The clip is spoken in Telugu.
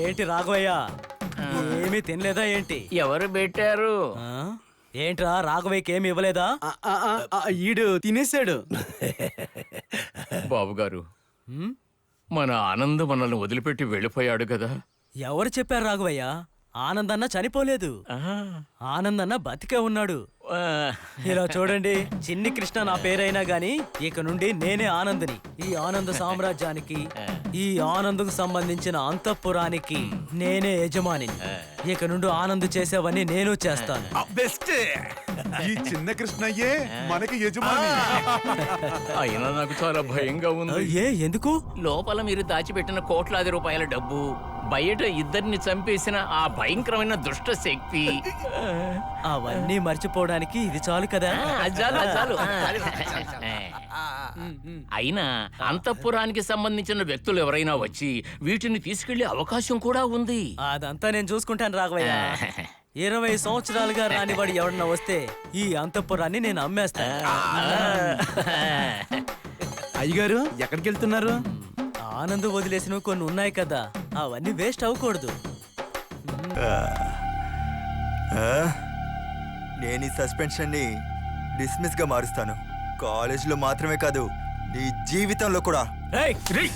ఏంటి రాఘవయ్య, ఏమీ తినలేదా ఏంటి? ఎవరు పెట్టారు? ఏంట్రా రాఘవయ్యకి ఏమి ఇవ్వలేదా? ఈడు తినేశాడు. బాబు గారు, మన ఆనంద్ మనల్ని వదిలిపెట్టి వెళ్ళిపోయాడు కదా. ఎవరు చెప్పారు రాఘవయ్య? ఆనందన్న చనిపోలేదు, ఆనందన్న బతికే ఉన్నాడు. ఇలా చూడండి, చిన్ని కృష్ణ నా పేరైనా గాని ఇక నుండి నేనే ఆనందని. ఈ ఆనంద సామ్రాజ్యానికి, ఈ ఆనందకు సంబంధించిన అంతఃపురానికి నేనే యజమానిని. ఇక నుండి ఆనంద్ చేసేవన్నీ నేను చేస్తాను. బెస్ట్. ఈ చిన్న కృష్ణయ్యే మనకి యజమాని. అయినా నాకు చాలా భయంగా ఉంది. ఎందుకు? లోపల మీరు దాచిపెట్టిన కోట్లాది రూపాయల డబ్బు, బయట ఇద్దరిని చంపేసిన ఆ భయంకరమైన దుష్ట శక్తి. అవన్నీ మర్చిపోవడానికి ఇది చాలు కదా. అయినా అంతఃపురానికి సంబంధించిన వ్యక్తులు ఎవరైనా వచ్చి వీటిని తీసుకెళ్లే అవకాశం కూడా ఉంది. అదంతా నేను చూసుకుంటాను రాఘవయ్య. 20 సంవత్సరాలుగా రానివాడు ఎవడన్నా వస్తే ఈ అంతఃపురాన్ని నేను అమ్మేస్తాను. అయ్యగారు ఎక్కడికి వెళ్తున్నారు? ఆనంద్ వదిలేసినవి కొన్ని ఉన్నాయి కదా, అవన్నీ వేస్ట్ అవ్వకూడదు. నేను ఈ సస్పెన్షన్ని డిస్మిస్గా మారుస్తాను. కాలేజీలో మాత్రమే కాదు, నీ జీవితంలో కూడా. రేయ్! రై